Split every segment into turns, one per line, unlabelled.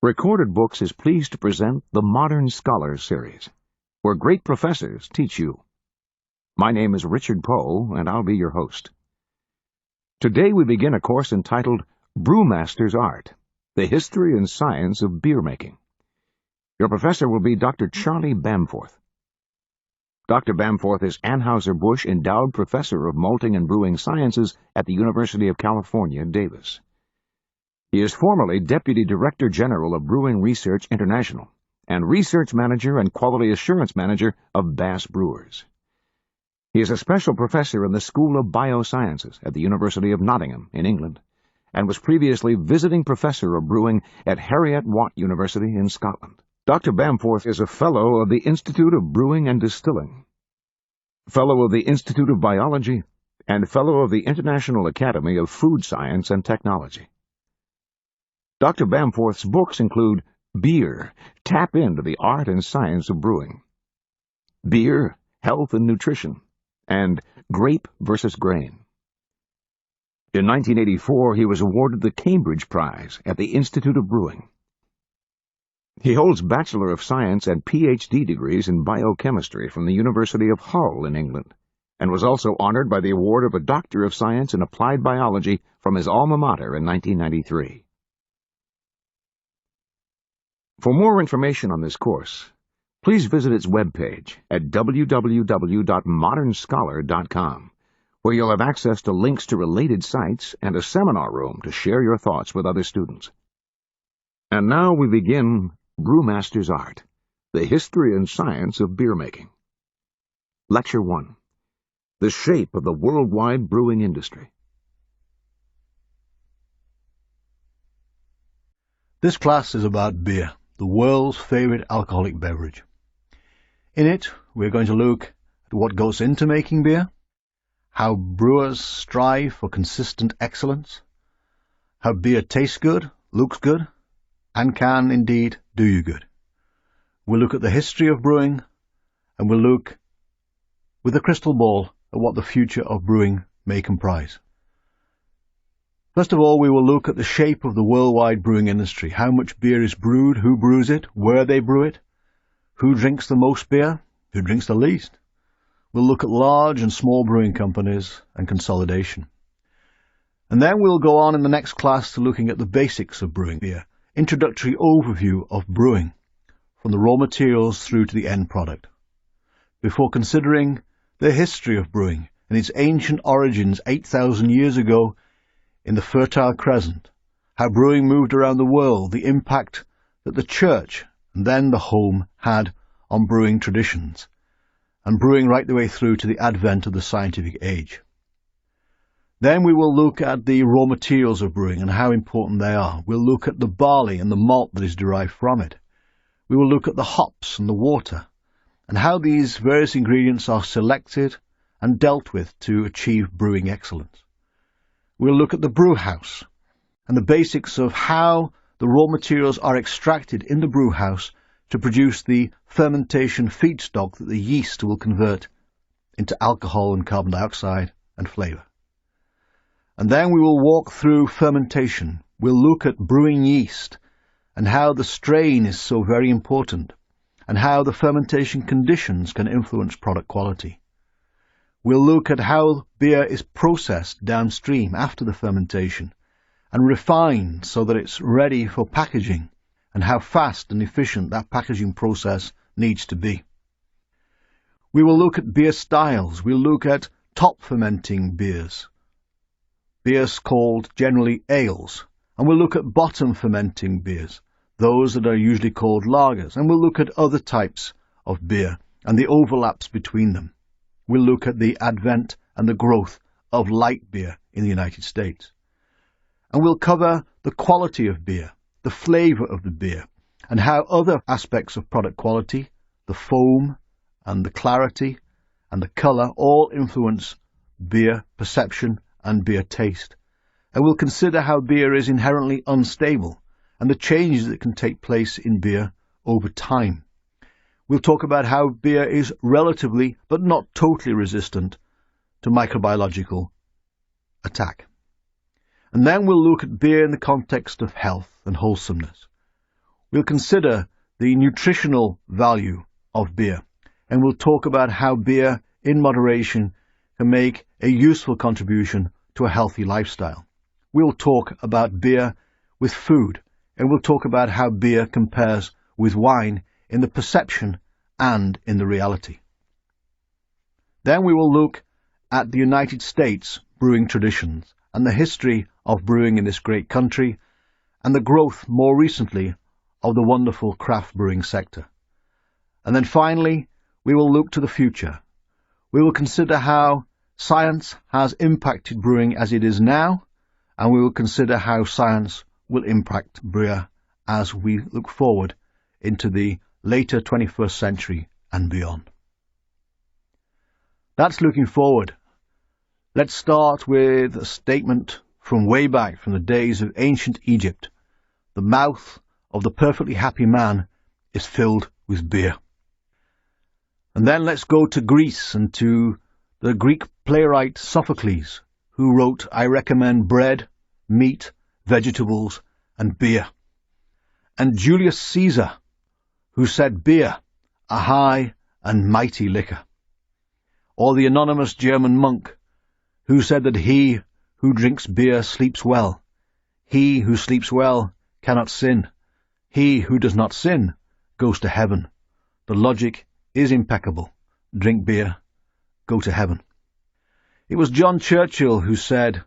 Recorded Books is pleased to present the Modern Scholar series, where great professors teach you. My name is Richard Poe, and I'll be your host. Today we begin a course entitled Brewmaster's Art, the History and Science of Beer Making. Your professor will be Dr. Charlie Bamforth. Dr. Bamforth is Anheuser-Busch Endowed Professor of Malting and Brewing Sciences at the University of California, Davis. He is formerly Deputy Director General of Brewing Research International and Research Manager and Quality Assurance Manager of Bass Brewers. He is a special professor in the School of Biosciences at the University of Nottingham in England and was previously Visiting Professor of Brewing at Heriot-Watt University in Scotland. Dr. Bamforth is a Fellow of the Institute of Brewing and Distilling, Fellow of the Institute of Biology, and Fellow of the International Academy of Food Science and Technology. Dr. Bamforth's books include Beer, Tap into the Art and Science of Brewing, Beer, Health and Nutrition, and Grape versus Grain. In 1984, he was awarded the Cambridge Prize at the Institute of Brewing. He holds Bachelor of Science and Ph.D. degrees in biochemistry from the University of Hull in England, and was also honored by the award of a Doctor of Science in Applied Biology from his alma mater in 1993. For more information on this course, please visit its webpage at www.modernscholar.com, where you'll have access to links to related sites and a seminar room to share your thoughts with other students. And now we begin Brewmaster's Art, the History and Science of Beer Making. Lecture 1. The Shape of the Worldwide Brewing Industry.
This class is about beer, the world's favorite alcoholic beverage. In it, we're going to look at what goes into making beer, how brewers strive for consistent excellence, how beer tastes good, looks good, and can indeed do you good. We'll look at the history of brewing, and we'll look with a crystal ball at what the future of brewing may comprise. First of all, we will look at the shape of the worldwide brewing industry, how much beer is brewed, who brews it, where they brew it, who drinks the most beer, who drinks the least. We'll look at large and small brewing companies and consolidation. And then we'll go on in the next class to looking at the basics of brewing beer, introductory overview of brewing, from the raw materials through to the end product, before considering the history of brewing and its ancient origins 8,000 years ago in the Fertile Crescent, how brewing moved around the world, the impact that the church and then the home had on brewing traditions, and brewing right the way through to the advent of the scientific age. Then we will look at the raw materials of brewing and how important they are. We'll look at the barley and the malt that is derived from it. We will look at the hops and the water, and how these various ingredients are selected and dealt with to achieve brewing excellence. We'll look at the brew house and the basics of how the raw materials are extracted in the brew house to produce the fermentation feedstock that the yeast will convert into alcohol and carbon dioxide and flavour. And then we will walk through fermentation. We'll look at brewing yeast and how the strain is so very important and how the fermentation conditions can influence product quality. We'll look at how beer is processed downstream after the fermentation and refined so that it's ready for packaging, and how fast and efficient that packaging process needs to be. We will look at beer styles. We'll look at top fermenting beers called generally ales, and we'll look at bottom fermenting beers, those that are usually called lagers, and we'll look at other types of beer and the overlaps between them. We'll look at the advent and the growth of light beer in the United States. And we'll cover the quality of beer, the flavour of the beer, and how other aspects of product quality, the foam and the clarity and the colour, all influence beer perception and beer taste. And we'll consider how beer is inherently unstable and the changes that can take place in beer over time. We'll talk about how beer is relatively, but not totally resistant to microbiological attack. And then we'll look at beer in the context of health and wholesomeness. we'll consider the nutritional value of beer, and we'll talk about how beer in moderation can make a useful contribution to a healthy lifestyle. We'll talk about beer with food, and we'll talk about how beer compares with wine in the perception and in the reality. Then we will look at the United States brewing traditions and the history of brewing in this great country, and the growth more recently of the wonderful craft brewing sector. And then finally, we will look to the future. We will consider how science has impacted brewing as it is now, and we will consider how science will impact beer as we look forward into the later 21st century and beyond. That's looking forward. Let's start with a statement from way back from the days of ancient Egypt. The mouth of the perfectly happy man is filled with beer. And then let's go to Greece and to the Greek playwright Sophocles, who wrote, "I recommend bread, meat, vegetables, and beer." And Julius Caesar, who said beer, a high and mighty liquor. Or the anonymous German monk, who said that he who drinks beer sleeps well. He who sleeps well cannot sin. He who does not sin goes to heaven. The logic is impeccable. Drink beer, go to heaven. It was John Churchill who said,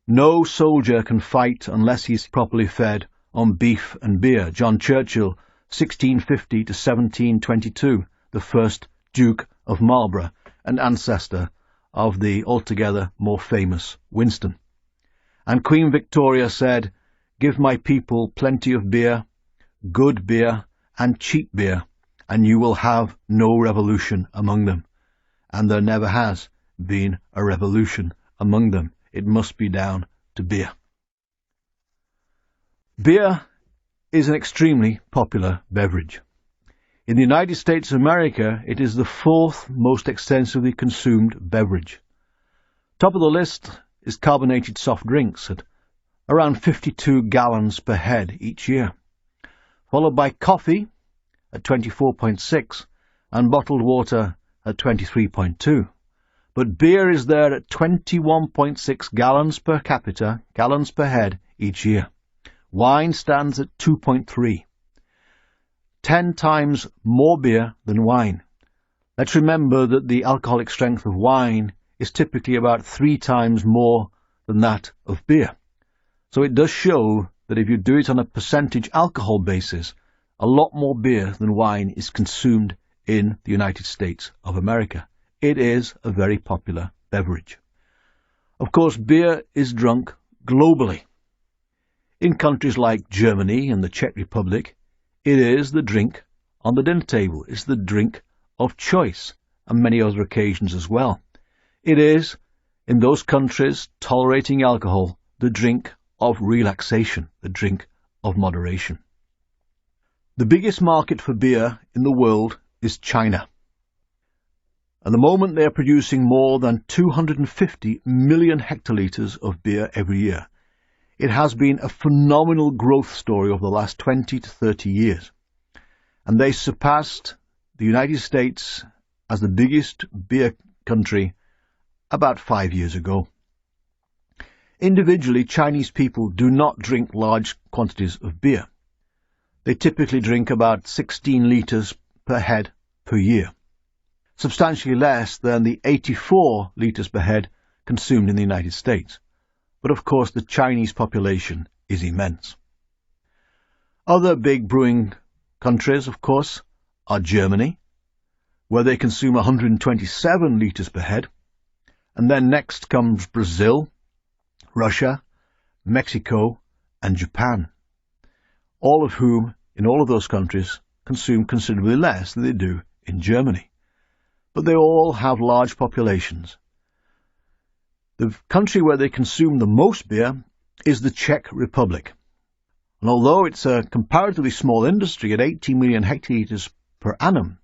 "No soldier can fight unless he's properly fed on beef and beer." John Churchill, 1650 to 1722, the first Duke of Marlborough, an ancestor of the altogether more famous Winston. And Queen Victoria said, "Give my people plenty of beer, good beer, and cheap beer, and you will have no revolution among them." And there never has been a revolution among them. It must be down to beer. Beer is an extremely popular beverage. In the United States of America, it is the fourth most extensively consumed beverage. Top of the list is carbonated soft drinks at around 52 gallons per head each year, followed by coffee at 24.6 and bottled water at 23.2. But beer is there at 21.6 gallons per capita, gallons per head each year. Wine stands at 2.3. 10 times more beer than wine. Let's remember that the alcoholic strength of wine is typically about 3 times more than that of beer. So it does show that if you do it on a percentage alcohol basis, a lot more beer than wine is consumed in the United States of America. It is a very popular beverage. Of course, beer is drunk globally. In countries like Germany and the Czech Republic, it is the drink on the dinner table. It's the drink of choice, and many other occasions as well. It is, in those countries tolerating alcohol, the drink of relaxation, the drink of moderation. The biggest market for beer in the world is China. At the moment, they are producing more than 250 million hectolitres of beer every year. It has been a phenomenal growth story over the last 20 to 30 years. And they surpassed the United States as the biggest beer country about 5 years ago. Individually, Chinese people do not drink large quantities of beer. They typically drink about 16 litres per head per year, substantially less than the 84 litres per head consumed in the United States. But of course, the Chinese population is immense. Other big brewing countries, of course, are Germany, where they consume 127 litres per head, and then next comes Brazil, Russia, Mexico, and Japan, all of whom, in all of those countries, consume considerably less than they do in Germany. But they all have large populations. The country where they consume the most beer is the Czech Republic. And although it's a comparatively small industry at 80 million hectolitres per annum,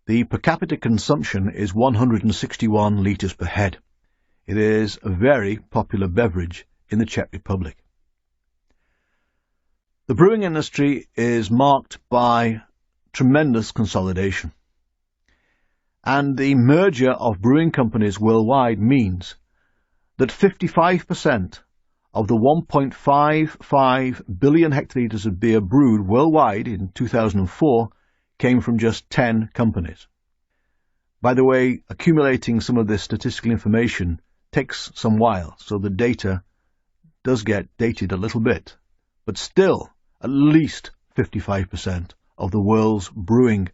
the per capita consumption is 161 litres per head. It is a very popular beverage in the Czech Republic. The brewing industry is marked by tremendous consolidation. And the merger of brewing companies worldwide means that 55% of the 1.55 billion hectolitres of beer brewed worldwide in 2004 came from just 10 companies. By the way, accumulating some of this statistical information takes some while, so the data does get dated a little bit, but still at least 55% of the world's brewing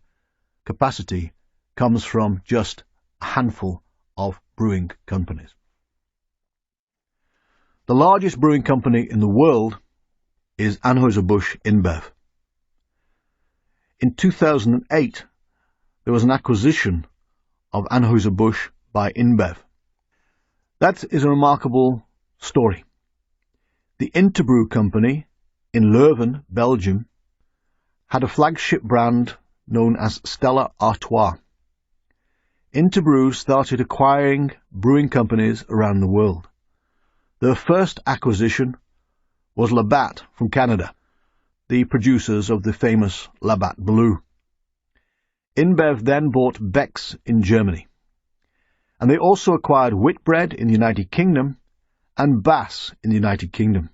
capacity comes from just a handful of brewing companies. The largest brewing company in the world is Anheuser-Busch InBev. In 2008, there was an acquisition of Anheuser-Busch by InBev. That is a remarkable story. The Interbrew company in Leuven, Belgium, had a flagship brand known as Stella Artois. Interbrew started acquiring brewing companies around the world. Their first acquisition was Labatt from Canada, the producers of the famous Labatt Blue. InBev then bought Beck's in Germany, and they also acquired Whitbread in the United Kingdom and Bass in the United Kingdom.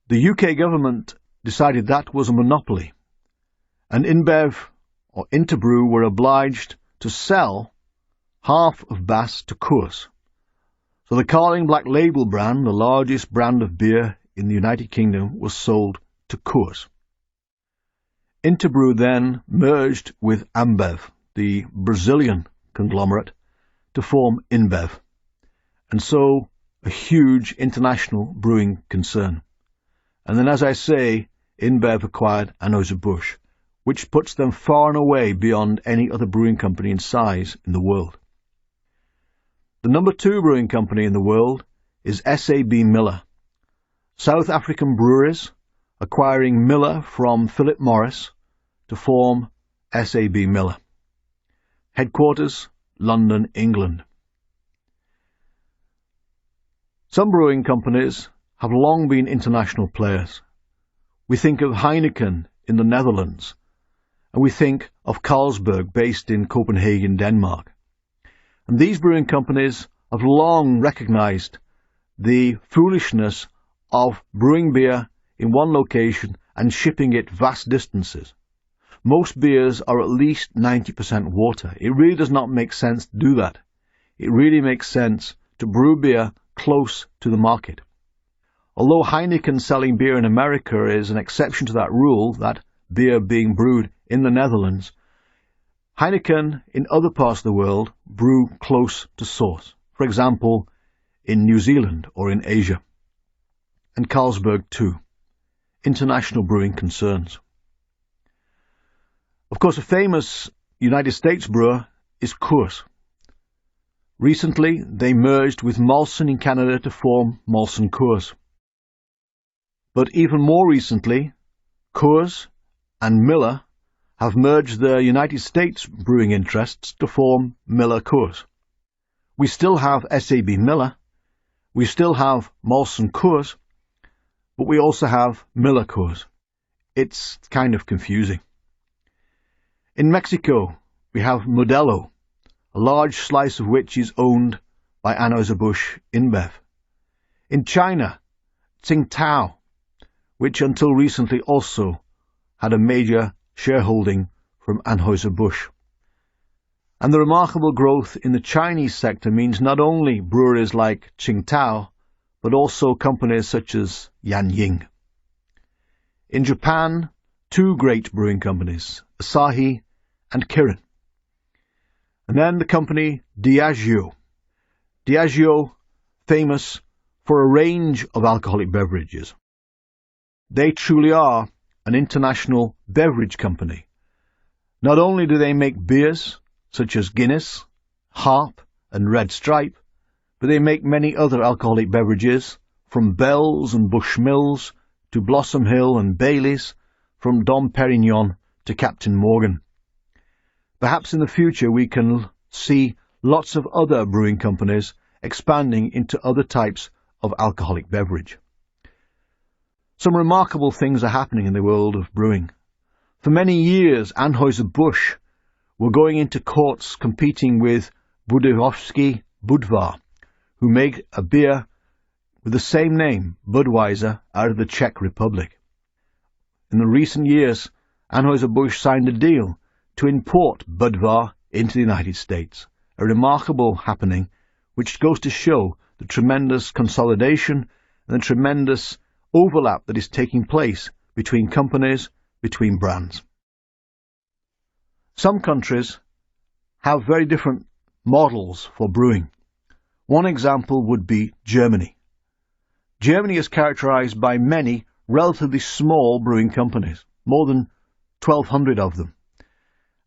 The UK government decided that was a monopoly, and InBev or Interbrew were obliged to sell half of Bass to Coors. So the Carling Black Label brand, the largest brand of beer in the United Kingdom, was sold to Coors. Interbrew then merged with Ambev, the Brazilian conglomerate, to form InBev, and so a huge international brewing concern. And then, as I say, InBev acquired Anheuser-Busch, which puts them far and away beyond any other brewing company in size in the world. The number 2 brewing company in the world is SAB Miller, South African breweries acquiring Miller from Philip Morris to form SAB Miller. Headquarters, London, England. Some brewing companies have long been international players. We think of Heineken in the Netherlands, and we think of Carlsberg based in Copenhagen, Denmark. And these brewing companies have long recognized the foolishness of brewing beer in one location and shipping it vast distances. Most beers are at least 90% water. It really does not make sense to do that. It really makes sense to brew beer close to the market. Although Heineken selling beer in America is an exception to that rule, that beer being brewed in the Netherlands, Heineken in other parts of the world brew close to source. For example, in New Zealand or in Asia. And Carlsberg too. International brewing concerns. Of course, a famous United States brewer is Coors. Recently, they merged with Molson in Canada to form Molson Coors. But even more recently, Coors and Miller have merged their United States brewing interests to form Miller Coors. We still have SAB Miller, we still have Molson Coors, but we also have Miller Coors. It's kind of confusing. In Mexico, we have Modelo, a large slice of which is owned by Anheuser-Busch InBev. In China, Tsingtao, which until recently also had a major shareholding from Anheuser-Busch. And the remarkable growth in the Chinese sector means not only breweries like Tsingtao, but also companies such as Yanying. In Japan, 2 great brewing companies, Asahi and Kirin. And then the company Diageo. Diageo, famous for a range of alcoholic beverages. They truly are an international beverage company. Not only do they make beers, such as Guinness, Harp and Red Stripe, but they make many other alcoholic beverages, from Bell's and Bushmills to Blossom Hill and Baileys, from Dom Perignon to Captain Morgan. Perhaps in the future we can see lots of other brewing companies expanding into other types of alcoholic beverage. Some remarkable things are happening in the world of brewing. For many years, Anheuser-Busch were going into courts competing with Budweiser Budvar, who make a beer with the same name, Budweiser, out of the Czech Republic. In the recent years, Anheuser-Busch signed a deal to import Budvar into the United States, a remarkable happening which goes to show the tremendous consolidation and the tremendous overlap that is taking place between companies, between brands. Some countries have very different models for brewing. One example would be Germany. Germany is characterized by many relatively small brewing companies, more than 1,200 of them.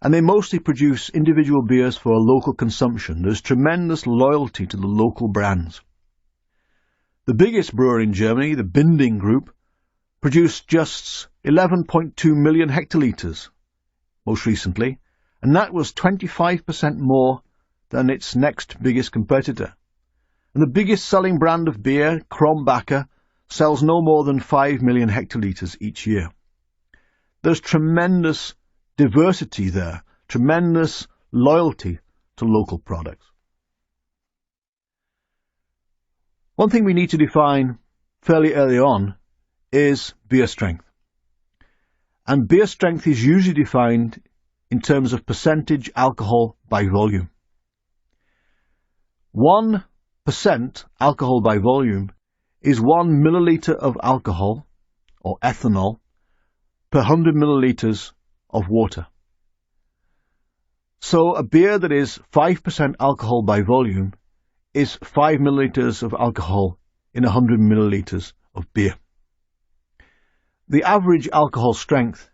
And they mostly produce individual beers for local consumption. There's tremendous loyalty to the local brands. The biggest brewer in Germany, the Binding Group, produced just 11.2 million hectolitres most recently, and that was 25% more than its next biggest competitor. And the biggest selling brand of beer, Krombacher, sells no more than 5 million hectolitres each year. There's tremendous diversity there, tremendous loyalty to local products. One thing we need to define fairly early on is beer strength. And beer strength is usually defined in terms of percentage alcohol by volume. 1% alcohol by volume is 1 milliliter of alcohol, or ethanol, per 100 milliliters of water. So a beer that is 5% alcohol by volume is 5 milliliters of alcohol in 100 milliliters of beer. The average alcohol strength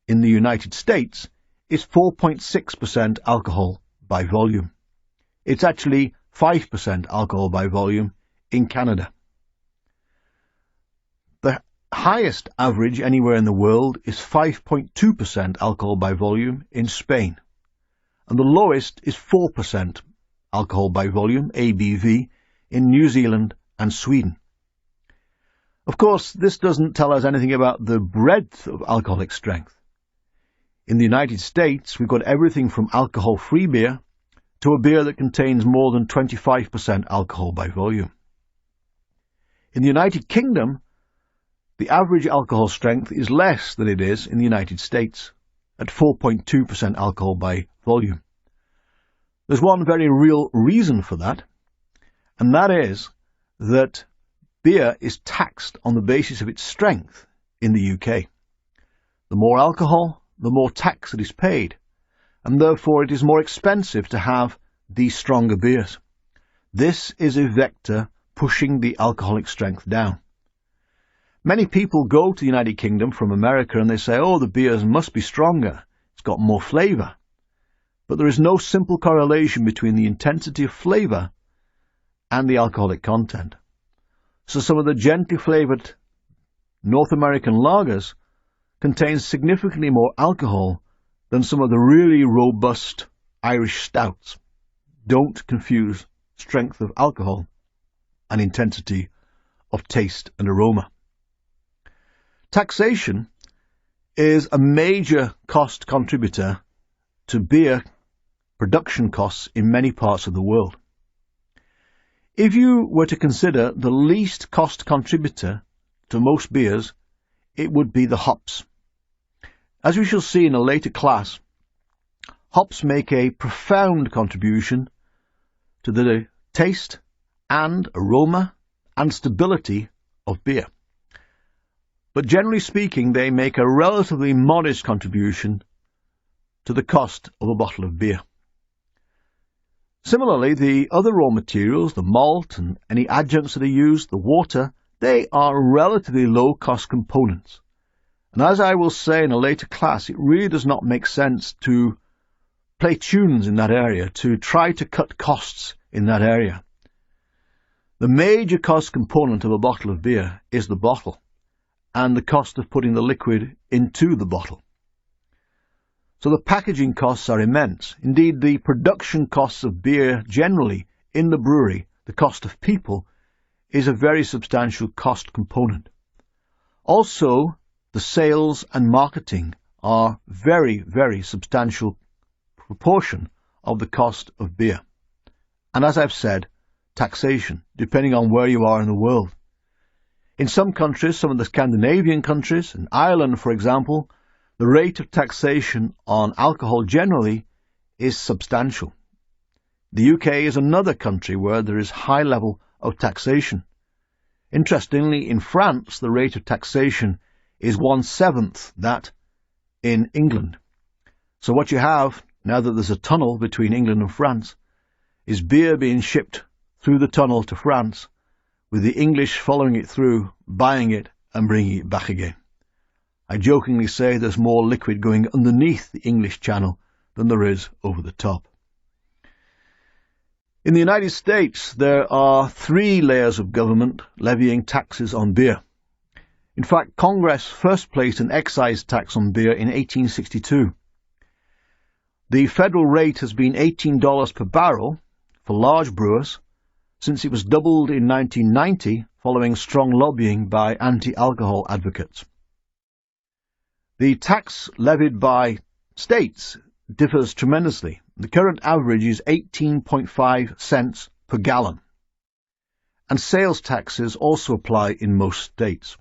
in the United States is 4.6% alcohol by volume. It's actually 5% alcohol by volume in Canada. The highest average anywhere in the world is 5.2% alcohol by volume in Spain, and the lowest is 4% alcohol by volume, ABV, in New Zealand and Sweden. Of course, this doesn't tell us anything about the breadth of alcoholic strength. In the United States, we've got everything from alcohol-free beer to a beer that contains more than 25% alcohol by volume. In the United Kingdom, the average alcohol strength is less than it is in the United States, at 4.2% alcohol by volume. There's one very real reason for that, and that is that beer is taxed on the basis of its strength in the UK. The more alcohol, the more tax that is paid, and therefore it is more expensive to have these stronger beers. This is a vector pushing the alcoholic strength down. Many people go to the United Kingdom from America and they say, oh, the beers must be stronger, it's got more flavour. But there is no simple correlation between the intensity of flavour and the alcoholic content. So some of the gently flavoured North American lagers contain significantly more alcohol than some of the really robust Irish stouts. Don't confuse strength of alcohol and intensity of taste and aroma. Taxation is a major cost contributor to beer production costs in many parts of the world. If you were to consider the least cost contributor to most beers, it would be the hops. As we shall see in a later class, hops make a profound contribution to the taste and aroma and stability of beer. But generally speaking, they make a relatively modest contribution to the cost of a bottle of beer. Similarly, the other raw materials, the malt and any adjuncts that are used, the water, they are relatively low-cost components. And as I will say in a later class, it really does not make sense to play tunes in that area, to try to cut costs in that area. The major cost component of a bottle of beer is the bottle and the cost of putting the liquid into the bottle. So the packaging costs are immense. Indeed, the production costs of beer generally in the brewery, the cost of people, is a very substantial cost component. Also, the sales and marketing are very, very substantial proportion of the cost of beer. And as I've said, taxation, depending on where you are in the world. In some countries, some of the Scandinavian countries, in Ireland for example, the rate of taxation on alcohol generally is substantial. The UK is another country where there is high level of taxation. Interestingly, in France, the rate of taxation is 1/7 that in England. So what you have, now that there's a tunnel between England and France, is beer being shipped through the tunnel to France, with the English following it through, buying it and bringing it back again. I jokingly say there's more liquid going underneath the English Channel than there is over the top. In the United States, there are 3 layers of government levying taxes on beer. In fact, Congress first placed an excise tax on beer in 1862. The federal rate has been $18 per barrel for large brewers since it was doubled in 1990 following strong lobbying by anti-alcohol advocates. The tax levied by states differs tremendously. The current average is 18.5 cents per gallon, and sales taxes also apply in most states.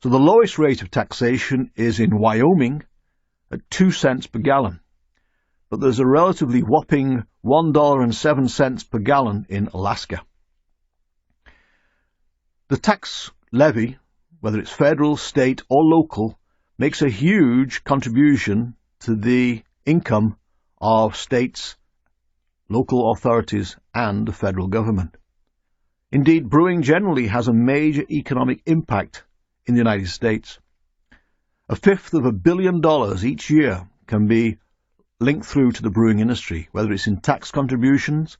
So the lowest rate of taxation is in Wyoming at 2 cents per gallon, but there's a relatively whopping $1.07 per gallon in Alaska. The tax levy, whether it's federal, state or local, makes a huge contribution to the income of states, local authorities and the federal government. Indeed, brewing generally has a major economic impact in the United States. $250 million each year can be linked through to the brewing industry, whether it's in tax contributions,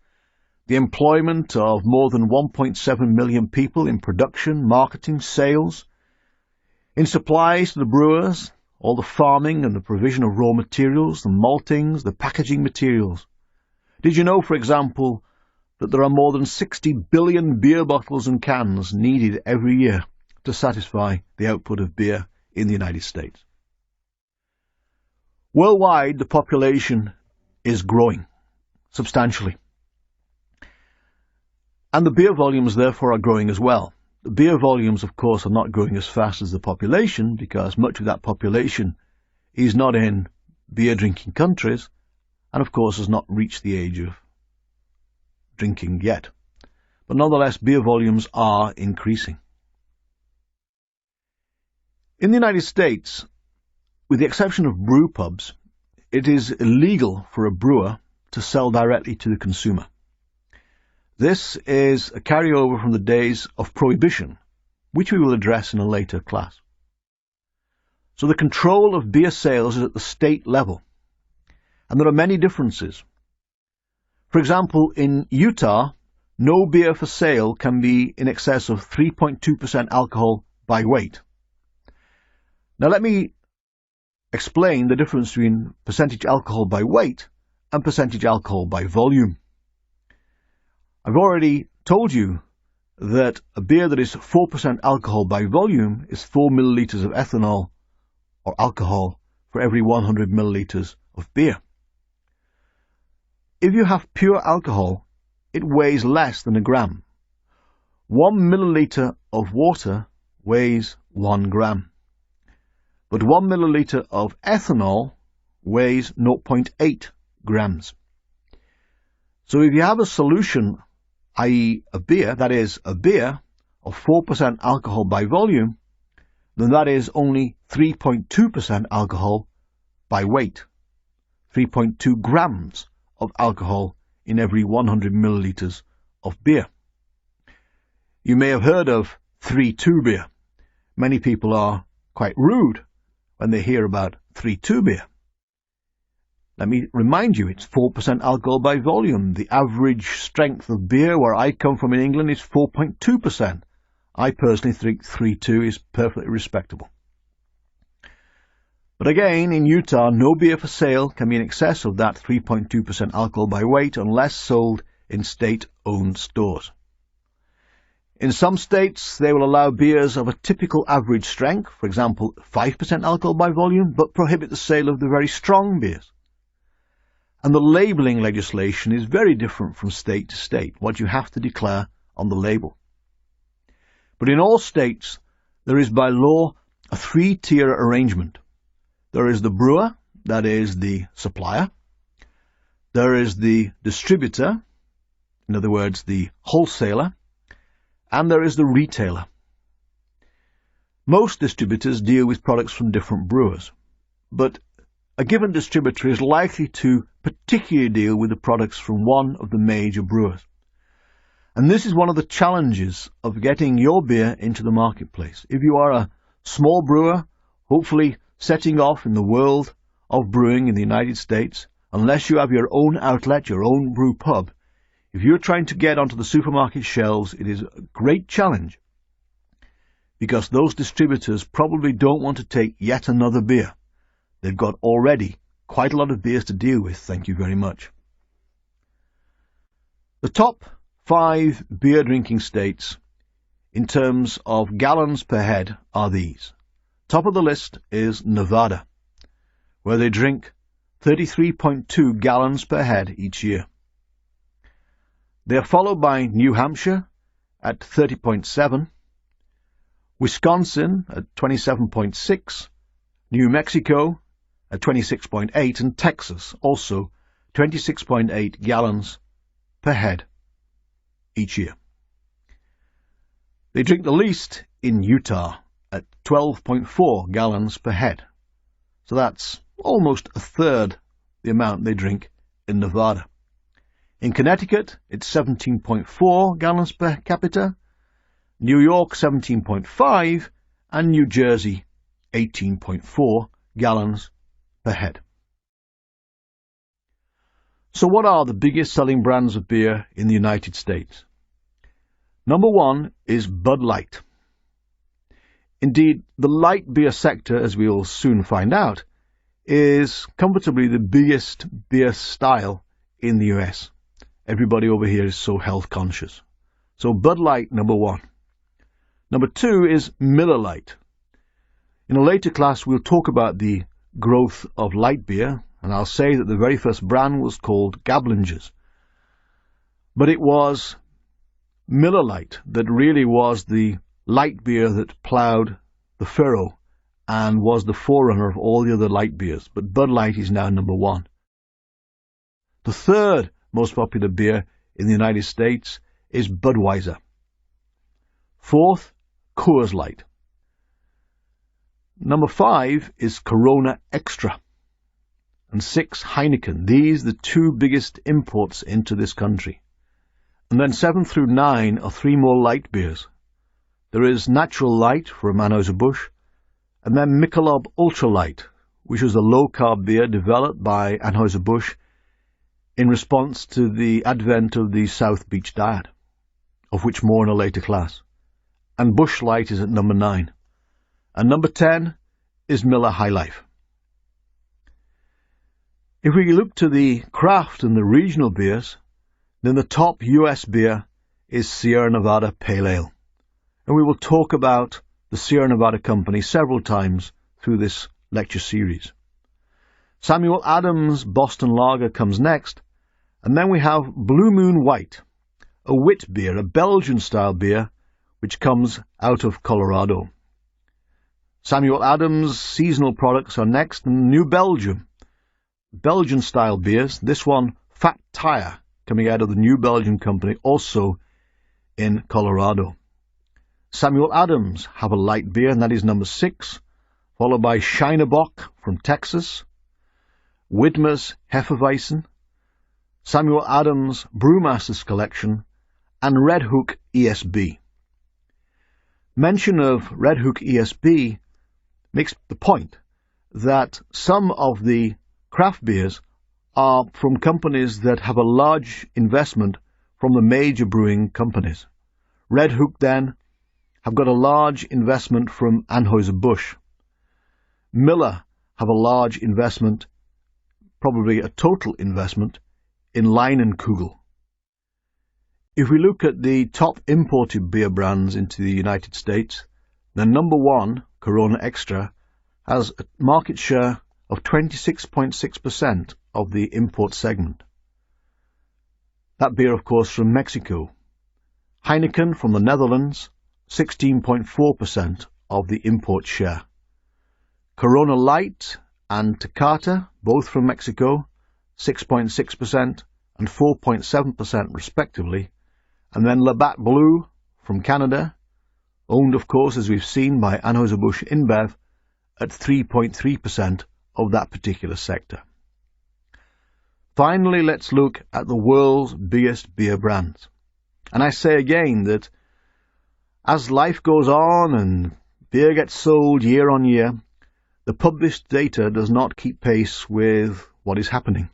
the employment of more than 1.7 million people in production, marketing, sales, in supplies to the brewers, all the farming and the provision of raw materials, the maltings, the packaging materials. Did you know, for example, that there are more than 60 billion beer bottles and cans needed every year to satisfy the output of beer in the United States? Worldwide, the population is growing substantially. And the beer volumes, therefore, are growing as well. The beer volumes, of course, are not growing as fast as the population because much of that population is not in beer-drinking countries and, of course, has not reached the age of drinking yet. But nonetheless, beer volumes are increasing. In the United States, with the exception of brew pubs, it is illegal for a brewer to sell directly to the consumer. This is a carryover from the days of Prohibition, which we will address in a later class. So the control of beer sales is at the state level, and there are many differences. For example, in Utah, no beer for sale can be in excess of 3.2% alcohol by weight. Now let me explain the difference between percentage alcohol by weight and percentage alcohol by volume. I've already told you that a beer that is 4% alcohol by volume is 4 milliliters of ethanol or alcohol for every 100 milliliters of beer. If you have pure alcohol, it weighs less than a gram. 1 milliliter of water weighs 1 gram. But 1 milliliter of ethanol weighs 0.8 grams. So if you have a solution, i.e. a beer, that is a beer of 4% alcohol by volume, then that is only 3.2% alcohol by weight. 3.2 grams of alcohol in every 100 milliliters of beer. You may have heard of 3-2 beer. Many people are quite rude when they hear about 3-2 beer. Let me remind you, it's 4% alcohol by volume. The average strength of beer where I come from in England is 4.2%. I personally think 3-2 is perfectly respectable. But again, in Utah, no beer for sale can be in excess of that 3.2% alcohol by weight unless sold in state-owned stores. In some states, they will allow beers of a typical average strength, for example 5% alcohol by volume, but prohibit the sale of the very strong beers. And the labelling legislation is very different from state to state, what you have to declare on the label. But in all states, there is by law a three-tier arrangement. There is the brewer, that is the supplier. There is the distributor, in other words, the wholesaler. And there is the retailer. Most distributors deal with products from different brewers, but a given distributor is likely to particularly deal with the products from one of the major brewers. And this is one of the challenges of getting your beer into the marketplace. If you are a small brewer, hopefully setting off in the world of brewing in the United States, unless you have your own outlet, your own brew pub, if you're trying to get onto the supermarket shelves, it is a great challenge because those distributors probably don't want to take yet another beer. They've got already quite a lot of beers to deal with, thank you very much. The top 5 beer drinking states in terms of gallons per head are these. Top of the list is Nevada, where they drink 33.2 gallons per head each year. They are followed by New Hampshire at 30.7, Wisconsin at 27.6, New Mexico at 26.8, and Texas also 26.8 gallons per head each year. They drink the least in Utah at 12.4 gallons per head. So that's almost a third the amount they drink in Nevada. In Connecticut, it's 17.4 gallons per capita, New York 17.5, and New Jersey 18.4 gallons per head. So what are the biggest selling brands of beer in the United States? Number 1 is Bud Light. Indeed, the light beer sector, as we will soon find out, is comfortably the biggest beer style in the US. Everybody over here is so health conscious. So Bud Light, number 1. Number 2 is Miller Lite. In a later class, we'll talk about the growth of light beer, and I'll say that the very first brand was called Gablinger's. But it was Miller Lite that really was the light beer that ploughed the furrow and was the forerunner of all the other light beers. But Bud Light is now number 1. The third most popular beer in the United States is Budweiser. 4th, Coors Light. Number 5 is Corona Extra. And 6, Heineken. These are the 2 biggest imports into this country. And then 7 through 9 are 3 more light beers. There is Natural Light from Anheuser-Busch, and then Michelob Ultra Light, which was a low-carb beer developed by Anheuser-Busch in response to the advent of the South Beach diet, of which more in a later class. And Busch Light is at number 9. And number 10 is Miller High Life. If we look to the craft and the regional beers, then the top US beer is Sierra Nevada Pale Ale. And we will talk about the Sierra Nevada Company several times through this lecture series. Samuel Adams Boston Lager comes next, and then we have Blue Moon White, a wit beer, a Belgian-style beer, which comes out of Colorado. Samuel Adams' seasonal products are next, and New Belgium, Belgian-style beers, this one Fat Tire, coming out of the New Belgium Company, also in Colorado. Samuel Adams have a light beer, and that is number 6, followed by Scheinerbock from Texas, Widmer's Hefeweizen, Samuel Adams Brewmaster's Collection, and Red Hook ESB. Mention of Red Hook ESB makes the point that some of the craft beers are from companies that have a large investment from the major brewing companies. Red Hook, then, have got a large investment from Anheuser-Busch. Miller have a large investment, probably a total investment, in Leinenkugel. If we look at the top imported beer brands into the United States, the number one, Corona Extra, has a market share of 26.6% of the import segment. That beer, of course, from Mexico. Heineken from the Netherlands, 16.4% of the import share. Corona Light and Tecate, both from Mexico, 6.6% and 4.7% respectively. And then Labatt Blue from Canada, owned of course as we've seen by Anheuser-Busch InBev, at 3.3% of that particular sector. Finally, let's look at the world's biggest beer brands. And I say again that as life goes on and beer gets sold year on year, the published data does not keep pace with what is happening.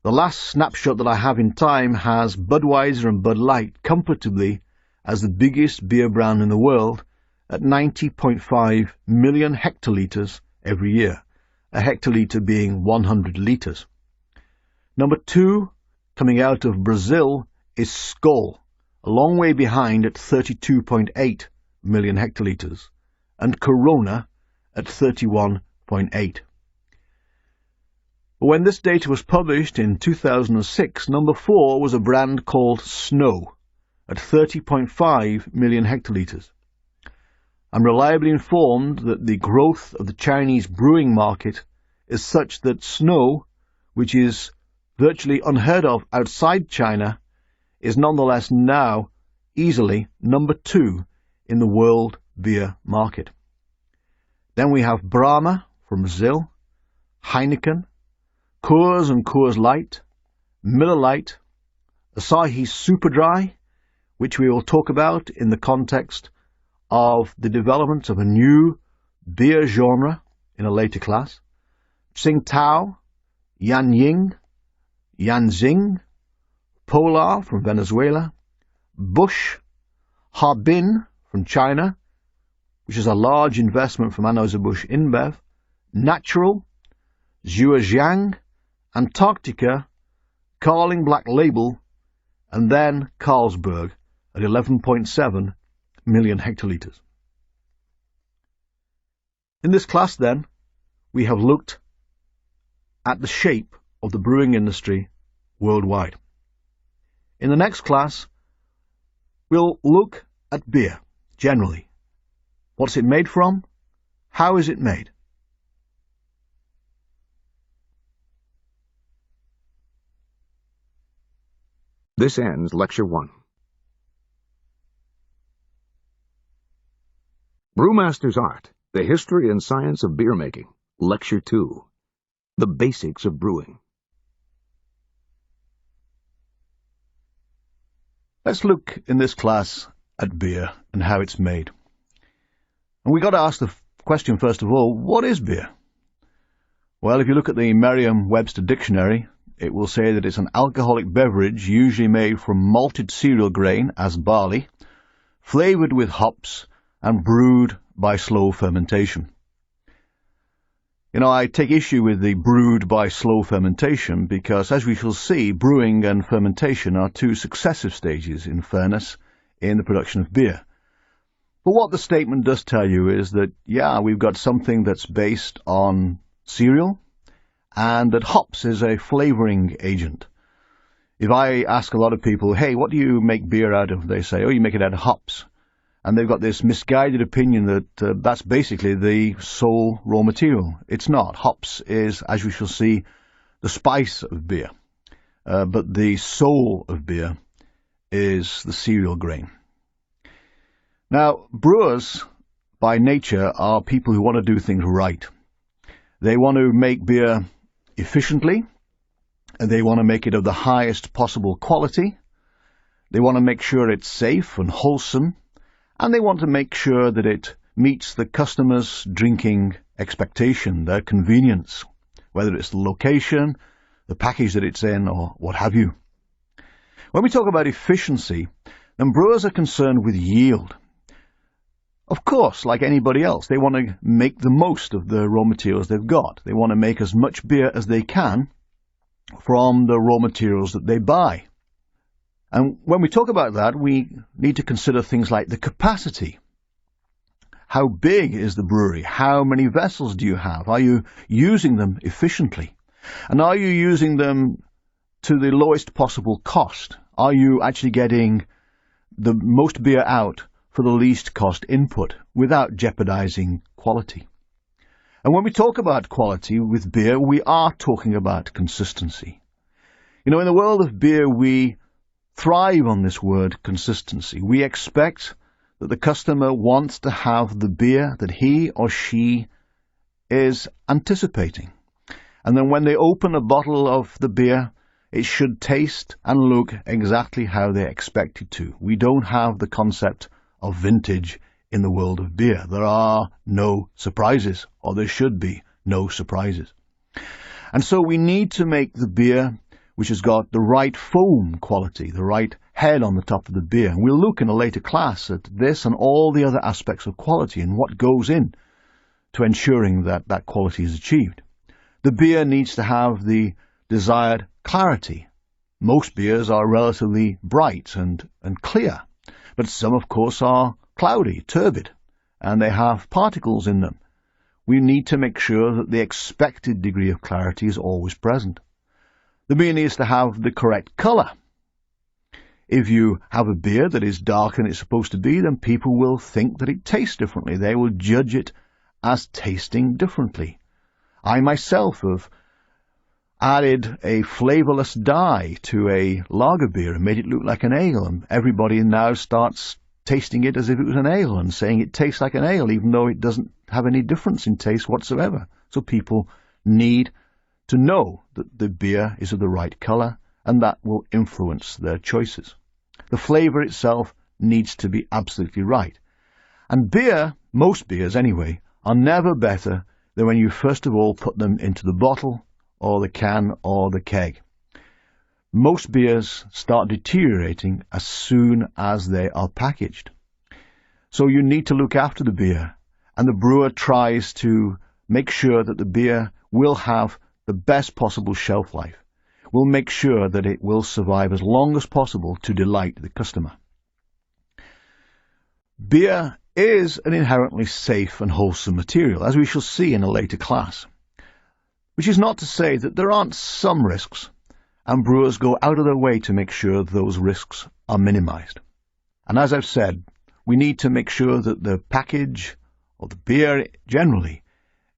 The last snapshot that I have in time has Budweiser and Bud Light comfortably as the biggest beer brand in the world at 90.5 million hectolitres every year, a hectolitre being 100 litres. Number 2, coming out of Brazil, is Skol, a long way behind at 32.8 million hectolitres, and Corona at 31.8. When this data was published in 2006, number 4 was a brand called Snow, at 30.5 million hectolitres. I'm reliably informed that the growth of the Chinese brewing market is such that Snow, which is virtually unheard of outside China, is nonetheless now easily number 2 in the world beer market. Then we have Brahma from Brazil, Heineken, Coors and Coors Light, Miller Lite, Asahi Super Dry, which we will talk about in the context of the development of a new beer genre in a later class, Tsingtao, Yanying, Yanzing, Polar from Venezuela, Busch, Harbin from China, which is a large investment from Anheuser-Busch InBev, Natural, Zhujiang, Antarctica, Carling Black Label, and then Carlsberg at 11.7 million hectolitres. In this class, then, we have looked at the shape of the brewing industry worldwide. In the next class, we'll look at beer generally. What's it made from? How is it made?
This ends Lecture 1. Brewmaster's Art, The History and Science of Beer Making, Lecture 2, The Basics of Brewing.
Let's look in this class at beer and how it's made. And we've got to ask the question first of all, what is beer? Well, if you look at the Merriam-Webster dictionary, it will say that it's an alcoholic beverage usually made from malted cereal grain as barley, flavoured with hops, and brewed by slow fermentation. I take issue with the brewed by slow fermentation because, as we shall see, brewing and fermentation are two successive stages, in fairness, in the production of beer. But what the statement does tell you is that, we've got something that's based on cereal, and that hops is a flavouring agent. If I ask a lot of people, hey, what do you make beer out of? They say, you make it out of hops. And they've got this misguided opinion that that's basically the sole raw material. It's not. Hops is, as we shall see, the spice of beer. But the soul of beer is the cereal grain. Now, brewers, by nature, are people who want to do things right. They want to make beer efficiently, and they want to make it of the highest possible quality. They want to make sure it's safe and wholesome, and they want to make sure that it meets the customer's drinking expectation, their convenience, whether it's the location, the package that it's in, or what have you. When we talk about efficiency, then brewers are concerned with yield. Of course, like anybody else, they want to make the most of the raw materials they've got. They want to make as much beer as they can from the raw materials that they buy. And when we talk about that, we need to consider things like the capacity. How big is the brewery? How many vessels do you have? Are you using them efficiently? And are you using them to the lowest possible cost? Are you actually getting the most beer out for the least cost input without jeopardizing quality? And when we talk about quality with beer, we are talking about consistency. You know, in the world of beer, we thrive on this word consistency. We expect that the customer wants to have the beer that he or she is anticipating. And then when they open a bottle of the beer, it should taste and look exactly how they expect it to. We don't have the concept of vintage in the world of beer. There are no surprises, or there should be no surprises. And so we need to make the beer which has got the right foam quality, the right head on the top of the beer. And we'll look in a later class at this and all the other aspects of quality and what goes in to ensuring that that quality is achieved. The beer needs to have the desired clarity. Most beers are relatively bright and clear, but some, of course, are cloudy, turbid, and they have particles in them. We need to make sure that the expected degree of clarity is always present. The beer needs to have the correct colour. If you have a beer that is darker than it's supposed to be, then people will think that it tastes differently. They will judge it as tasting differently. I myself have added a flavourless dye to a lager beer and made it look like an ale, and everybody now starts tasting it as if it was an ale and saying it tastes like an ale, even though it doesn't have any difference in taste whatsoever. So people need to know that the beer is of the right colour, and that will influence their choices. The flavour itself needs to be absolutely right. And beer, most beers anyway, are never better than when you first of all put them into the bottle or the can or the keg. Most beers start deteriorating as soon as they are packaged. So you need to look after the beer, and the brewer tries to make sure that the beer will have the best possible shelf life. We'll make sure that it will survive as long as possible to delight the customer. Beer is an inherently safe and wholesome material, as we shall see in a later class, which is not to say that there aren't some risks, and brewers go out of their way to make sure those risks are minimized. And as I've said, we need to make sure that the package, or the beer generally,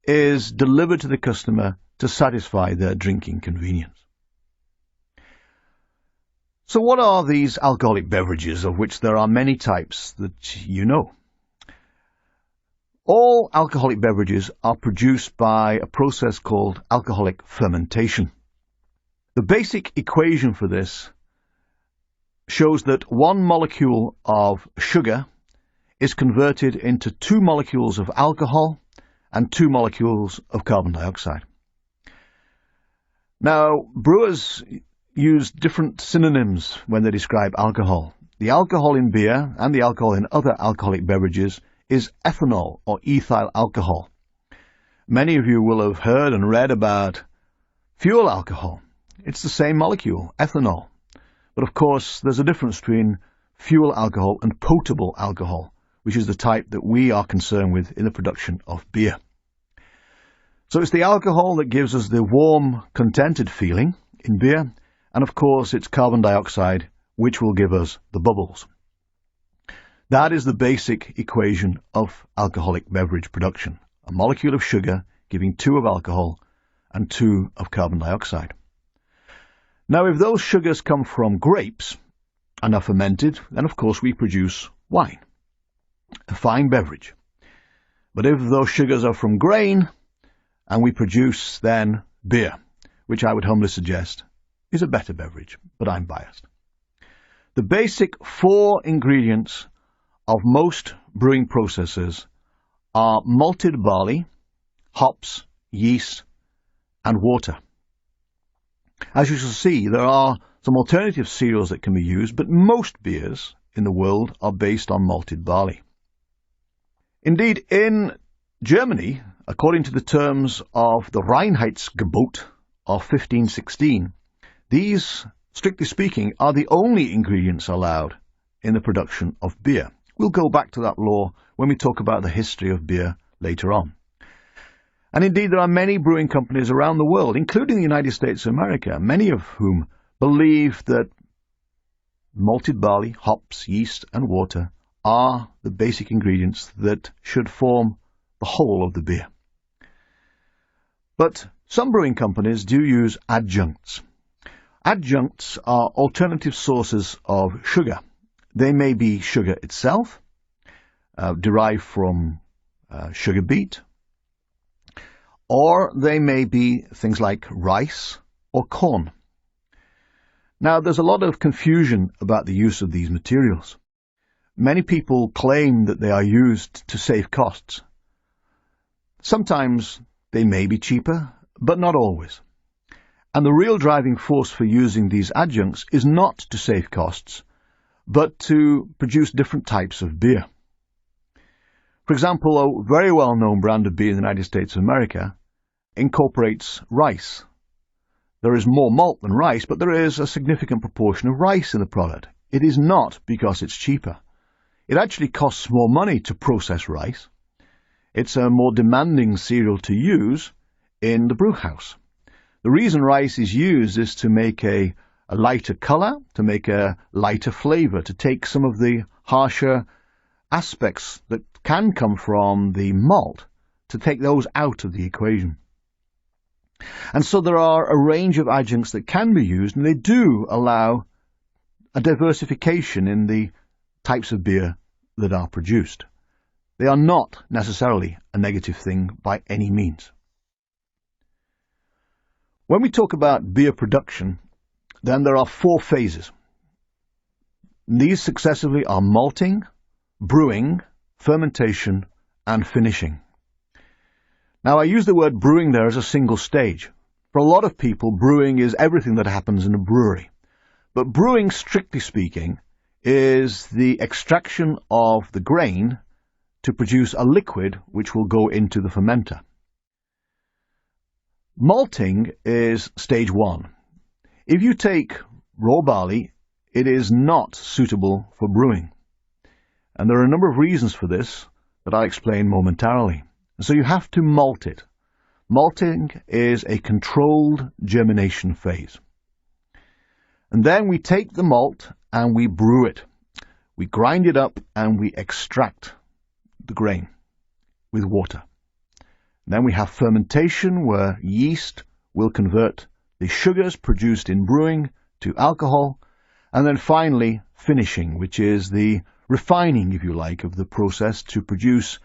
is delivered to the customer to satisfy their drinking convenience. So what are these alcoholic beverages, of which there are many types that you know? All alcoholic beverages are produced by a process called alcoholic fermentation. The basic equation for this shows that one molecule of sugar is converted into 2 molecules of alcohol and 2 molecules of carbon dioxide. Now, brewers use different synonyms when they describe alcohol. The alcohol in beer and the alcohol in other alcoholic beverages is ethanol or ethyl alcohol. Many of you will have heard and read about fuel alcohol. It's the same molecule, ethanol. But of course, there's a difference between fuel alcohol and potable alcohol, which is the type that we are concerned with in the production of beer. So it's the alcohol that gives us the warm, contented feeling in beer, and of course it's carbon dioxide which will give us the bubbles. That is the basic equation of alcoholic beverage production. A molecule of sugar giving 2 of alcohol and 2 of carbon dioxide. Now, if those sugars come from grapes and are fermented, then of course we produce wine, a fine beverage. But if those sugars are from grain, and we produce then beer, which I would humbly suggest is a better beverage, but I'm biased. The basic 4 ingredients of most brewing processes are malted barley, hops, yeast, and water. As you shall see, there are some alternative cereals that can be used, but most beers in the world are based on malted barley. Indeed, in Germany, according to the terms of the Reinheitsgebot of 1516, these strictly speaking, are the only ingredients allowed in the production of beer. We'll go back to that law when we talk about the history of beer later on. And indeed, there are many brewing companies around the world, including the United States of America, many of whom believe that malted barley, hops, yeast, and water are the basic ingredients that should form the whole of the beer. But some brewing companies do use adjuncts. Adjuncts are alternative sources of sugar. They may be sugar itself, derived from sugar beet, or they may be things like rice or corn. Now, there's a lot of confusion about the use of these materials. Many people claim that they are used to save costs. Sometimes they may be cheaper, but not always. And the real driving force for using these adjuncts is not to save costs, but to produce different types of beer. For example, a very well-known brand of beer in the United States of America incorporates rice. There is more malt than rice, but there is a significant proportion of rice in the product. It is not because it's cheaper. It actually costs more money to process rice. It's a more demanding cereal to use in the brew house. The reason rice is used is to make a lighter color, to make a lighter flavor, to take some of the harsher aspects that can come from the malt, to take those out of the equation. And so there are a range of adjuncts that can be used, and they do allow a diversification in the types of beer that are produced. They are not necessarily a negative thing by any means. When we talk about beer production, then there are 4 phases. These successively are malting, brewing, fermentation, and finishing. Now, I use the word brewing there as a single stage. For a lot of people, brewing is everything that happens in a brewery. But brewing, strictly speaking, is the extraction of the grain to produce a liquid which will go into the fermenter. Malting is stage 1. If you take raw barley, it is not suitable for brewing. And there are a number of reasons for this that I'll explain momentarily. So you have to malt it. Malting is a controlled germination phase. And then we take the malt and we brew it. We grind it up and we extract the grain with water. Then we have fermentation, where yeast will convert the sugars produced in brewing to alcohol. And then finally, finishing, which is the refining, if you like, of the process to produce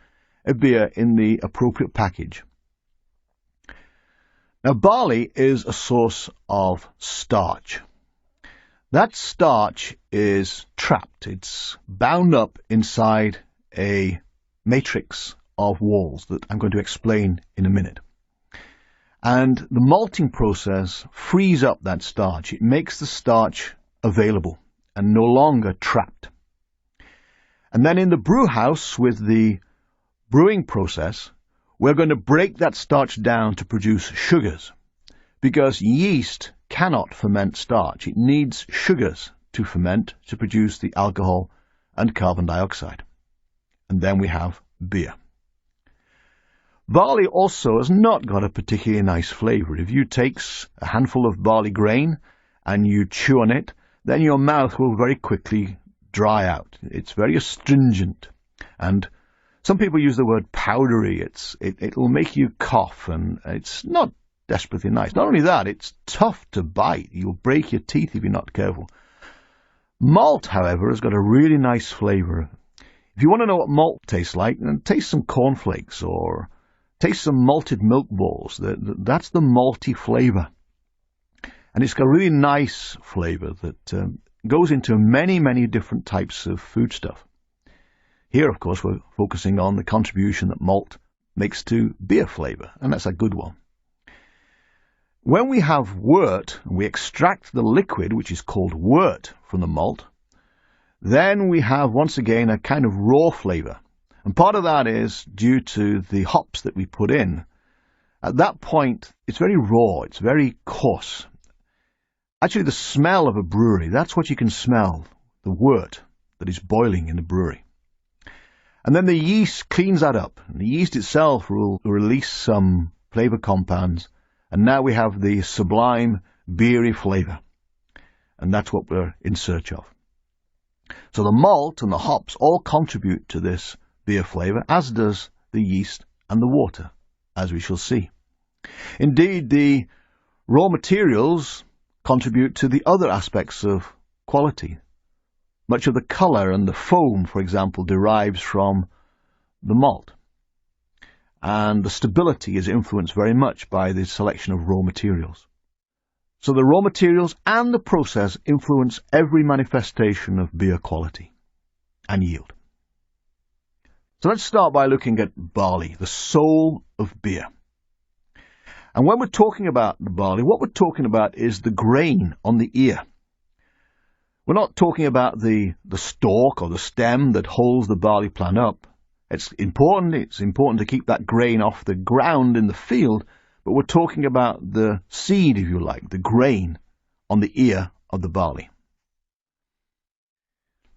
a beer in the appropriate package. Now, barley is a source of starch. That starch is trapped. It's bound up inside a matrix of walls that I'm going to explain in a minute. And the malting process frees up that starch. It makes the starch available and no longer trapped. And then in the brew house, with the brewing process, we're going to break that starch down to produce sugars, because yeast cannot ferment starch. It needs sugars to ferment to produce the alcohol and carbon dioxide. And then we have beer. Barley also has not got a particularly nice flavor. If you take a handful of barley grain and you chew on it, then your mouth will very quickly dry out. It's very astringent, and some people use the word powdery. It'll make you cough, and it's not desperately nice. Not only that, it's tough to bite. You'll break your teeth if you're not careful. Malt, however, has got a really nice flavor. If you want to know what malt tastes like, then taste some cornflakes or taste some malted milk balls. That's the malty flavor. And it's got a really nice flavor that goes into many, many different types of foodstuff. Here, of course, we're focusing on the contribution that malt makes to beer flavor, and that's a good one. When we have wort, we extract the liquid, which is called wort, from the malt. Then we have, once again, a kind of raw flavor. And part of that is due to the hops that we put in. At that point, it's very raw, it's very coarse. Actually, the smell of a brewery, that's what you can smell, the wort that is boiling in the brewery. And then the yeast cleans that up. And the yeast itself will release some flavor compounds. And now we have the sublime beery flavor. And that's what we're in search of. So the malt and the hops all contribute to this beer flavor, as does the yeast and the water, as we shall see. Indeed, the raw materials contribute to the other aspects of quality. Much of the color and the foam, for example, derives from the malt. And the stability is influenced very much by the selection of raw materials. So the raw materials and the process influence every manifestation of beer quality and yield. So let's start by looking at barley, the soul of beer. And when we're talking about the barley, what we're talking about is the grain on the ear. We're not talking about the stalk or the stem that holds the barley plant up. It's important to keep that grain off the ground in the field, but we're talking about the seed, if you like, the grain on the ear of the barley.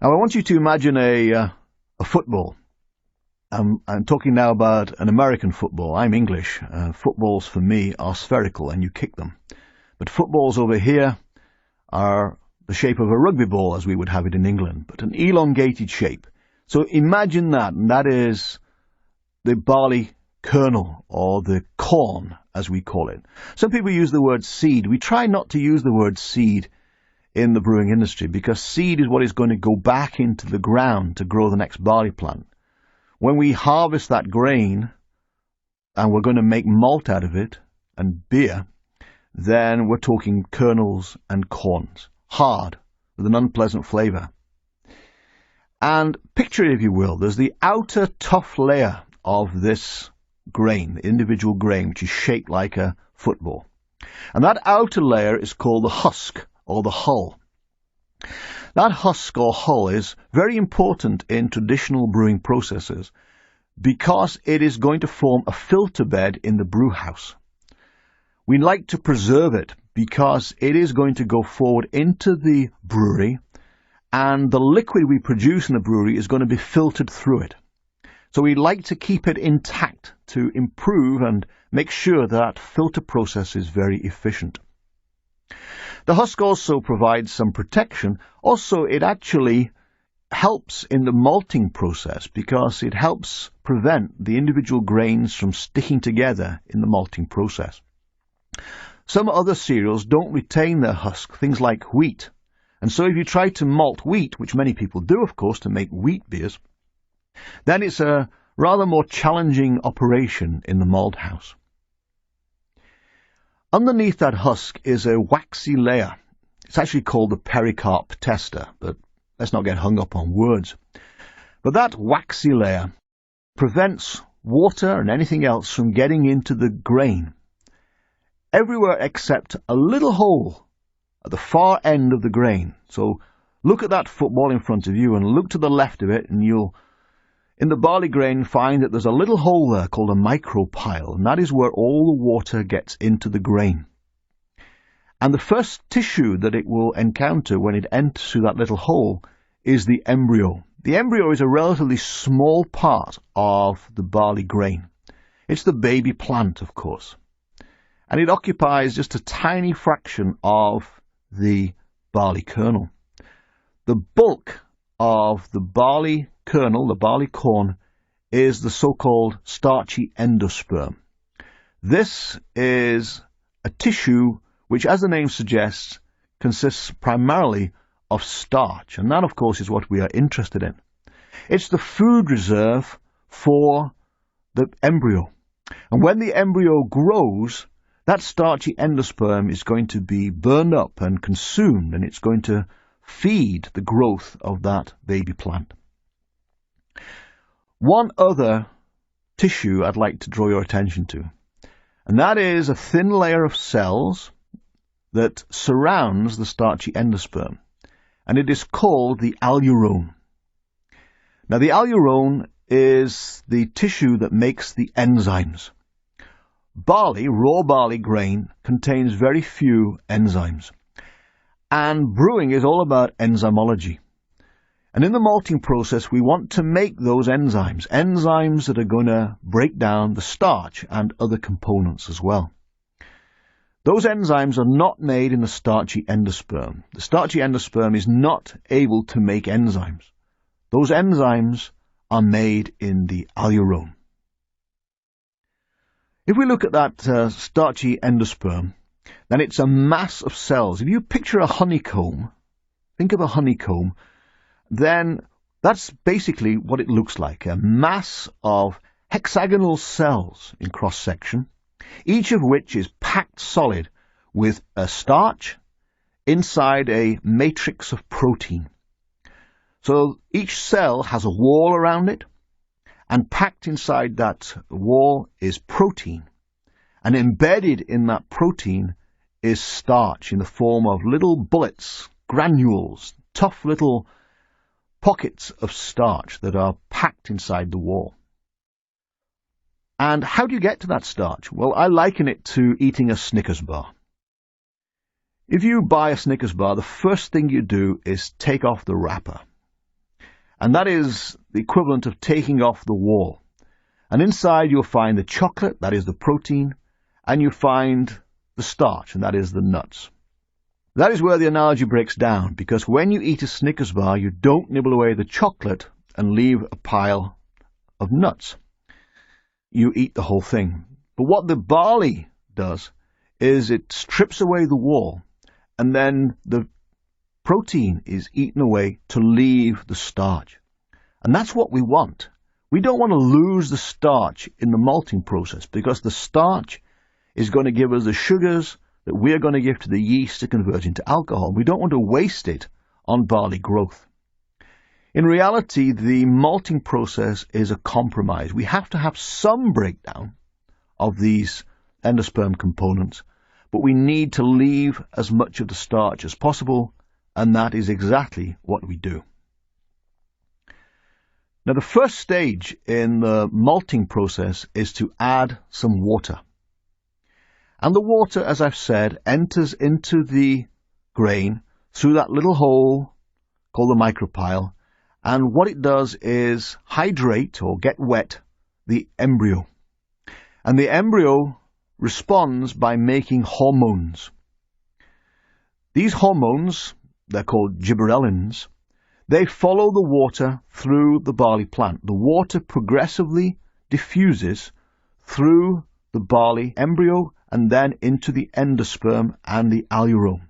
Now I want you to imagine a football. I'm talking now about an American football. I'm English. Footballs for me are spherical and you kick them. But footballs over here are the shape of a rugby ball as we would have it in England, but an elongated shape. So imagine that, and that is the barley kernel, or the corn, as we call it. Some people use the word seed. We try not to use the word seed in the brewing industry, because seed is what is going to go back into the ground to grow the next barley plant. When we harvest that grain, and we're going to make malt out of it, and beer, then we're talking kernels and corns. Hard, with an unpleasant flavor. And picture it, if you will, there's the outer tough layer of this grain, the individual grain, which is shaped like a football. And that outer layer is called the husk, or the hull. That husk or hull is very important in traditional brewing processes because it is going to form a filter bed in the brew house. We like to preserve it because it is going to go forward into the brewery, and the liquid we produce in the brewery is going to be filtered through it. So we like to keep it intact to improve and make sure that filter process is very efficient. The husk also provides some protection. Also, it actually helps in the malting process because it helps prevent the individual grains from sticking together in the malting process. Some other cereals don't retain their husk, things like wheat. And so if you try to malt wheat, which many people do, of course, to make wheat beers, then it's a rather more challenging operation in the malt house. Underneath that husk is a waxy layer. It's actually called the pericarp tester, but let's not get hung up on words. But that waxy layer prevents water and anything else from getting into the grain. Everywhere except a little hole at the far end of the grain. So look at that football in front of you and look to the left of it, and you'll, in the barley grain, find that there's a little hole there called a micropyle, and that is where all the water gets into the grain. And the first tissue that it will encounter when it enters through that little hole is the embryo. The embryo is a relatively small part of the barley grain. It's the baby plant, of course. And it occupies just a tiny fraction of the barley kernel. The bulk of the barley kernel, the barley corn, is the so-called starchy endosperm. This is a tissue which, as the name suggests, consists primarily of starch, and that, of course, is what we are interested in. It's the food reserve for the embryo. And when the embryo grows, that starchy endosperm is going to be burned up and consumed, and it's going to feed the growth of that baby plant. One other tissue I'd like to draw your attention to, and that is a thin layer of cells that surrounds the starchy endosperm, and it is called the alurone. Now, the alurone is the tissue that makes the enzymes. Barley, raw barley grain, contains very few enzymes. And brewing is all about enzymology. And in the malting process, we want to make those enzymes that are going to break down the starch and other components as well. Those enzymes are not made in the starchy endosperm. The starchy endosperm is not able to make enzymes. Those enzymes are made in the alurone. If we look at that starchy endosperm, then it's a mass of cells. If you picture a honeycomb, think of a honeycomb, then that's basically what it looks like, a mass of hexagonal cells in cross-section, each of which is packed solid with a starch inside a matrix of protein. So each cell has a wall around it, and packed inside that wall is protein. And embedded in that protein is starch in the form of little bullets, granules, tough little pockets of starch that are packed inside the wall. And how do you get to that starch? Well, I liken it to eating a Snickers bar. If you buy a Snickers bar, the first thing you do is take off the wrapper. And that is the equivalent of taking off the wall. And inside you'll find the chocolate, that is the protein, and you find the starch, and that is the nuts. That is where the analogy breaks down, because when you eat a Snickers bar, you don't nibble away the chocolate and leave a pile of nuts. You eat the whole thing. But what the barley does is it strips away the wall, and then the protein is eaten away to leave the starch. And that's what we want. We don't want to lose the starch in the malting process, because the starch is going to give us the sugars that we're going to give to the yeast to convert into alcohol. We don't want to waste it on barley growth. In reality, the malting process is a compromise. We have to have some breakdown of these endosperm components, but we need to leave as much of the starch as possible, and that is exactly what we do. Now, the first stage in the malting process is to add some water. And the water, as I've said, enters into the grain through that little hole called the micropyle, and what it does is hydrate or get wet the embryo. And the embryo responds by making hormones. These hormones, they're called gibberellins, they follow the water through the barley plant. The water progressively diffuses through the barley embryo and then into the endosperm and the alurone.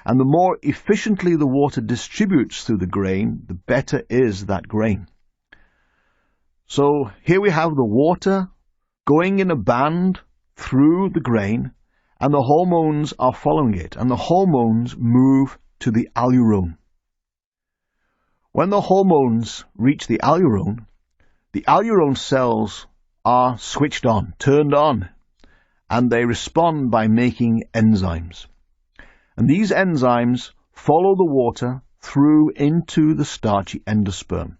And the more efficiently the water distributes through the grain, the better is that grain. So here we have the water going in a band through the grain, and the hormones are following it, and the hormones move to the alurone. When the hormones reach the alurone cells are switched on, turned on, and they respond by making enzymes. And these enzymes follow the water through into the starchy endosperm.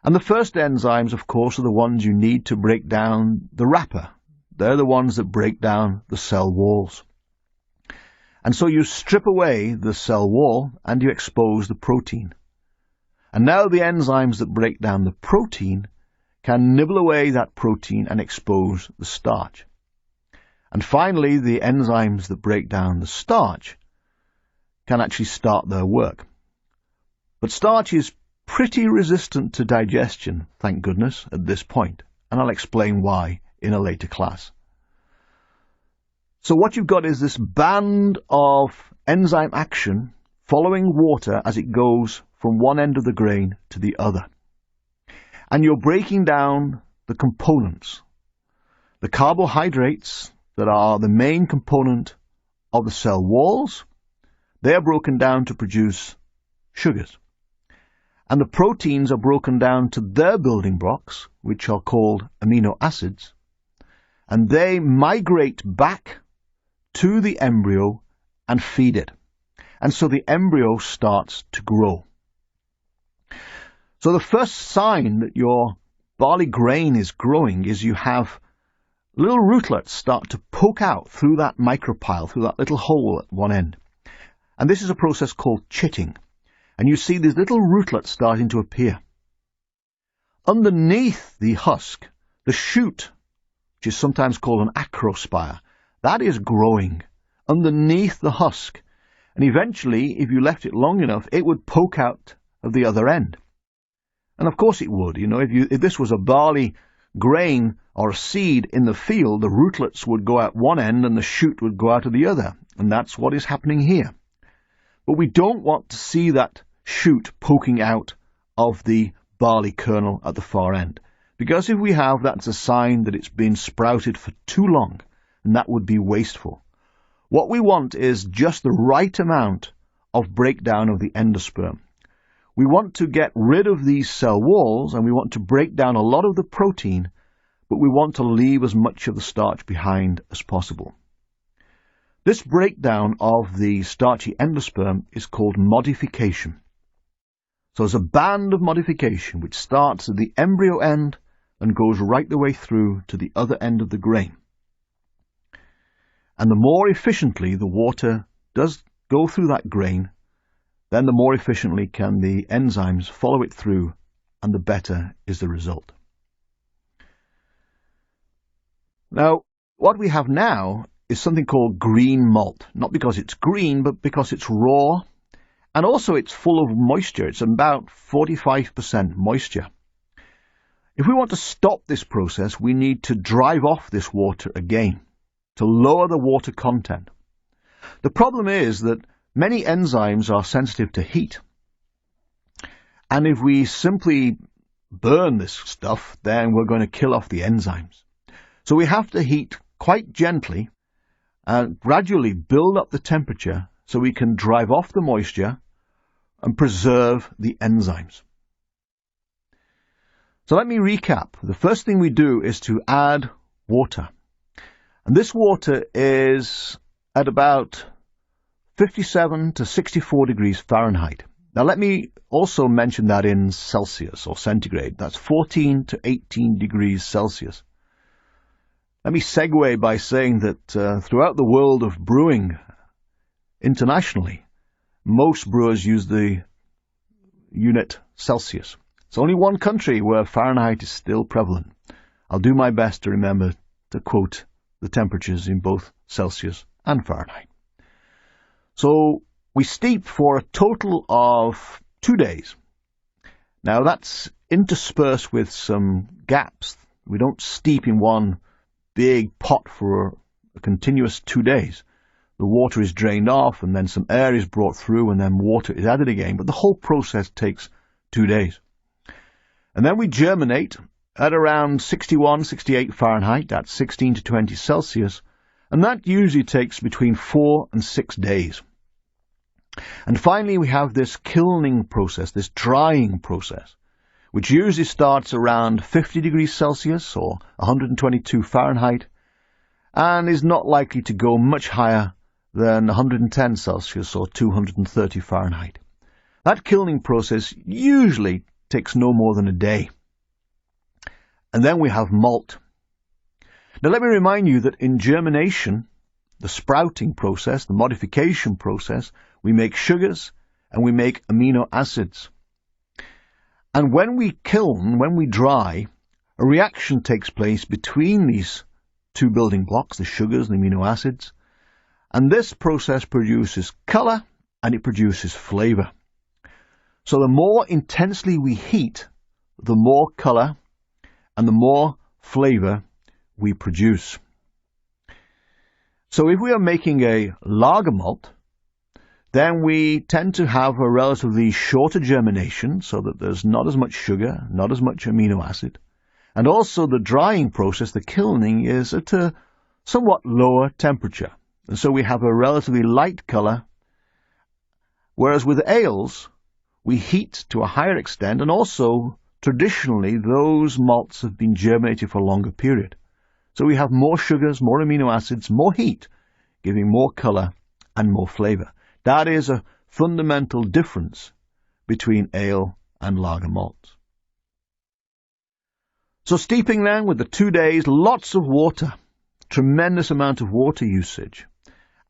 And the first enzymes, of course, are the ones you need to break down the wrapper. They're the ones that break down the cell walls. And so you strip away the cell wall and you expose the protein. And now the enzymes that break down the protein can nibble away that protein and expose the starch. And finally, the enzymes that break down the starch can actually start their work. But starch is pretty resistant to digestion, thank goodness, at this point, and I'll explain why in a later class. So what you've got is this band of enzyme action following water as it goes from one end of the grain to the other. And you're breaking down the components. The carbohydrates that are the main component of the cell walls, they are broken down to produce sugars. And the proteins are broken down to their building blocks, which are called amino acids, and they migrate back to the embryo and feed it. And so the embryo starts to grow. So the first sign that your barley grain is growing is you have little rootlets start to poke out through that micropyle, through that little hole at one end. And this is a process called chitting. And you see these little rootlets starting to appear. Underneath the husk, the shoot, which is sometimes called an acrospire, that is growing underneath the husk. And eventually, if you left it long enough, it would poke out of the other end. And of course it would. If this was a barley grain or a seed in the field, the rootlets would go out one end and the shoot would go out of the other. And that's what is happening here. But we don't want to see that shoot poking out of the barley kernel at the far end. Because if we have, that's a sign that it's been sprouted for too long, and that would be wasteful. What we want is just the right amount of breakdown of the endosperm. We want to get rid of these cell walls, and we want to break down a lot of the protein, but we want to leave as much of the starch behind as possible. This breakdown of the starchy endosperm is called modification. So there's a band of modification which starts at the embryo end and goes right the way through to the other end of the grain. And the more efficiently the water does go through that grain, then the more efficiently can the enzymes follow it through, and the better is the result. Now, what we have now is something called green malt, not because it's green, but because it's raw, and also it's full of moisture. It's about 45% moisture. If we want to stop this process, we need to drive off this water again, to lower the water content. The problem is that many enzymes are sensitive to heat, and if we simply burn this stuff, then we're going to kill off the enzymes. So we have to heat quite gently and gradually build up the temperature so we can drive off the moisture and preserve the enzymes. So let me recap. The first thing we do is to add water. And this water is at about 57 to 64 degrees Fahrenheit. Now let me also mention that in Celsius or centigrade. That's 14 to 18 degrees Celsius. Let me segue by saying that throughout the world of brewing internationally, most brewers use the unit Celsius. It's only one country where Fahrenheit is still prevalent. I'll do my best to remember to quote the temperatures in both Celsius and Fahrenheit. So we steep for a total of 2 days. Now that's interspersed with some gaps. We don't steep in one big pot for a continuous 2 days. The water is drained off and then some air is brought through and then water is added again. But the whole process takes 2 days. And then we germinate at around 61, 68 Fahrenheit, that's 16 to 20 Celsius, and that usually takes between 4 and 6 days. And finally we have this kilning process, this drying process, which usually starts around 50 degrees Celsius or 122 Fahrenheit, and is not likely to go much higher than 110 Celsius or 230 Fahrenheit. That kilning process usually takes no more than a day. And then we have malt. Now let me remind you that in germination, the sprouting process, the modification process, we make sugars and we make amino acids. And when we kiln, when we dry, a reaction takes place between these two building blocks, the sugars and the amino acids, and this process produces color and it produces flavor. So the more intensely we heat, the more color and the more flavor we produce. So if we are making a lager malt, then we tend to have a relatively shorter germination so that there's not as much sugar, not as much amino acid. And also the drying process, the kilning, is at a somewhat lower temperature. And so we have a relatively light color, whereas with ales, we heat to a higher extent, and also traditionally those malts have been germinated for a longer period. So we have more sugars, more amino acids, more heat, giving more color and more flavor. That is a fundamental difference between ale and lager malts. So steeping then with the 2 days, lots of water, tremendous amount of water usage,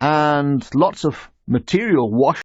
and lots of material washed